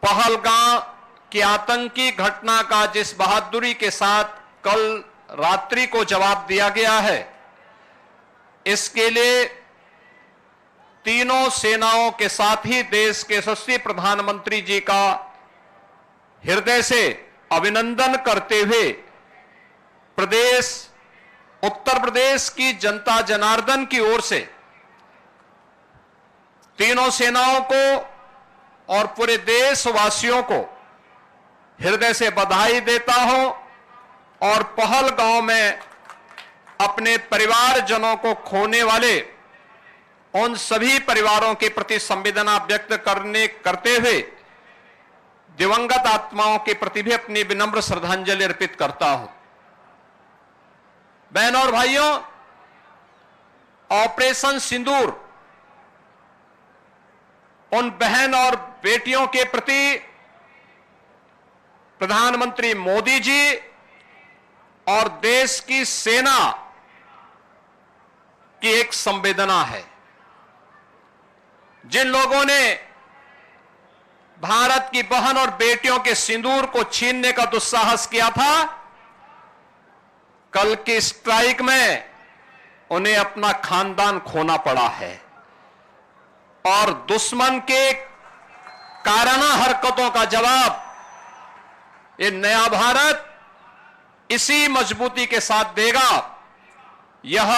पहलगाम की आतंकी घटना का जिस बहादुरी के साथ कल रात्रि को जवाब दिया गया है, इसके लिए तीनों सेनाओं के साथ ही देश के यशस्वी प्रधानमंत्री जी का हृदय से अभिनंदन करते हुए उत्तर प्रदेश की जनता जनार्दन की ओर से तीनों सेनाओं को और पूरे देशवासियों को हृदय से बधाई देता हूं और पहलगाम में अपने परिवारजनों को खोने वाले उन सभी परिवारों के प्रति संवेदना व्यक्त करते हुए दिवंगत आत्माओं के प्रति भी अपनी विनम्र श्रद्धांजलि अर्पित करता हूं। बहनों और भाइयों, ऑपरेशन सिंदूर उन बहन और बेटियों के प्रति प्रधानमंत्री मोदी जी और देश की सेना की एक संवेदना है। जिन लोगों ने भारत की बहन और बेटियों के सिंदूर को छीनने का दुस्साहस किया था, कल की स्ट्राइक में उन्हें अपना खानदान खोना पड़ा है और दुश्मन के काराना हरकतों का जवाब ये नया भारत इसी मजबूती के साथ देगा। यह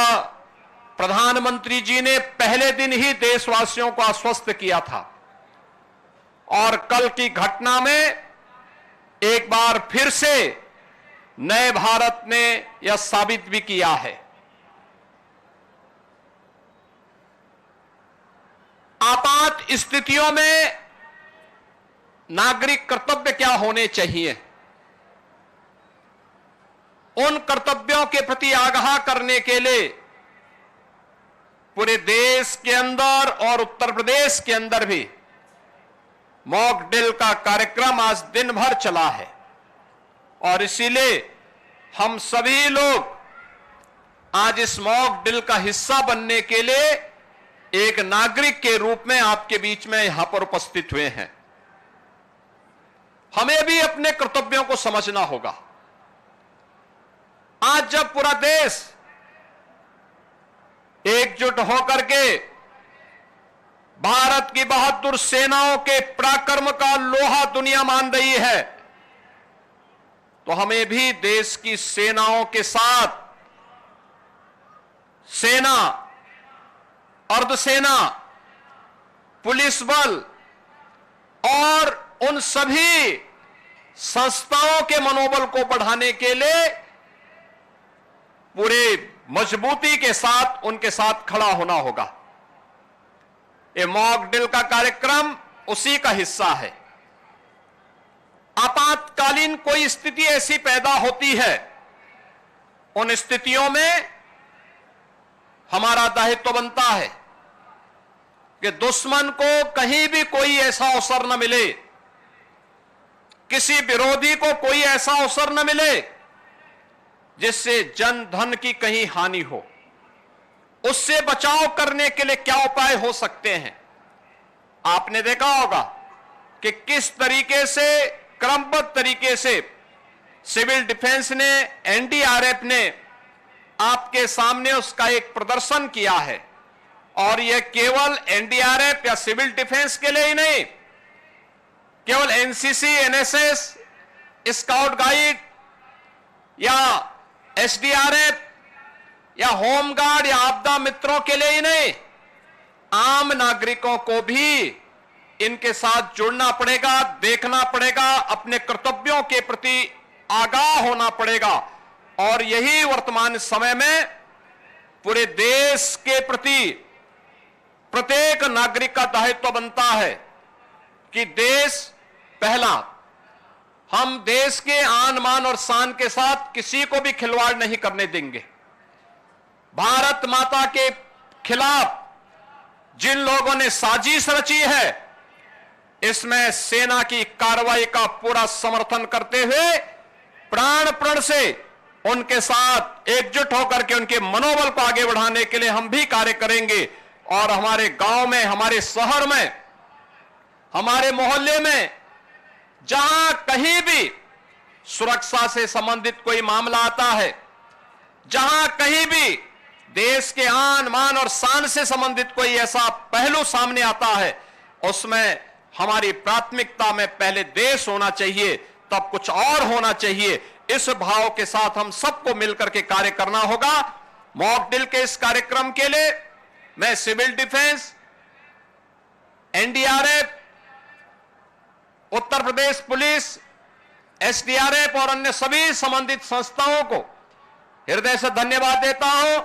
प्रधानमंत्री जी ने पहले दिन ही देशवासियों को आश्वस्त किया था और कल की घटना में एक बार फिर से नए भारत ने यह साबित भी किया है। आपात स्थितियों में नागरिक कर्तव्य क्या होने चाहिए, उन कर्तव्यों के प्रति आगाह करने के लिए पूरे देश के अंदर और उत्तर प्रदेश के अंदर भी मॉक ड्रिल का कार्यक्रम आज दिन भर चला है और इसीलिए हम सभी लोग आज इस मॉक ड्रिल का हिस्सा बनने के लिए एक नागरिक के रूप में आपके बीच में यहां पर उपस्थित हुए हैं। हमें भी अपने कर्तव्यों को समझना होगा। आज जब पूरा देश एकजुट होकर के भारत की बहादुर सेनाओं के पराक्रम का लोहा दुनिया मान रही है, तो हमें भी देश की सेनाओं के साथ सेना, अर्धसेना, पुलिस बल और उन सभी संस्थाओं के मनोबल को बढ़ाने के लिए पूरे मजबूती के साथ उनके साथ खड़ा होना होगा। ये मॉक ड्रिल का कार्यक्रम उसी का हिस्सा है। आपातकालीन कोई स्थिति ऐसी पैदा होती है, उन स्थितियों में हमारा दायित्व बनता है कि दुश्मन को कहीं भी कोई ऐसा अवसर न मिले, किसी विरोधी को कोई ऐसा अवसर न मिले जिससे जन धन की कहीं हानि हो। उससे बचाव करने के लिए क्या उपाय हो सकते हैं, आपने देखा होगा कि किस तरीके से क्रमबद्ध तरीके से सिविल डिफेंस ने, एनडीआरएफ ने आपके सामने उसका एक प्रदर्शन किया है। और यह केवल एनडीआरएफ या सिविल डिफेंस के लिए ही नहीं, केवल एनसीसी, एनएसएस, स्काउट गाइड या एसडीआरएफ या होमगार्ड या आपदा मित्रों के लिए ही नहीं, आम नागरिकों को भी इनके साथ जुड़ना पड़ेगा, देखना पड़ेगा, अपने कर्तव्यों के प्रति आगाह होना पड़ेगा। और यही वर्तमान समय में पूरे देश के प्रति प्रत्येक नागरिक का दायित्व बनता है कि देश पहला, हम देश के आन मान और शान के साथ किसी को भी खिलवाड़ नहीं करने देंगे। भारत माता के खिलाफ जिन लोगों ने साजिश रची है, इसमें सेना की कार्रवाई का पूरा समर्थन करते हुए प्राण प्रण से उनके साथ एकजुट होकर के उनके मनोबल को आगे बढ़ाने के लिए हम भी कार्य करेंगे। और हमारे गांव में, हमारे शहर में, हमारे मोहल्ले में जहां कहीं भी सुरक्षा से संबंधित कोई मामला आता है, जहां कहीं भी देश के आन मान और शान से संबंधित कोई ऐसा पहलू सामने आता है, उसमें हमारी प्राथमिकता में पहले देश होना चाहिए, तब कुछ और होना चाहिए। इस भाव के साथ हम सबको मिलकर के कार्य करना होगा। मॉक ड्रिल के इस कार्यक्रम के लिए मैं civil defence, NDRF, Uttar Pradesh police, SDRF और अन्य सभी संबंधित संस्थाओं को हृदय से धन्यवाद देता हूं।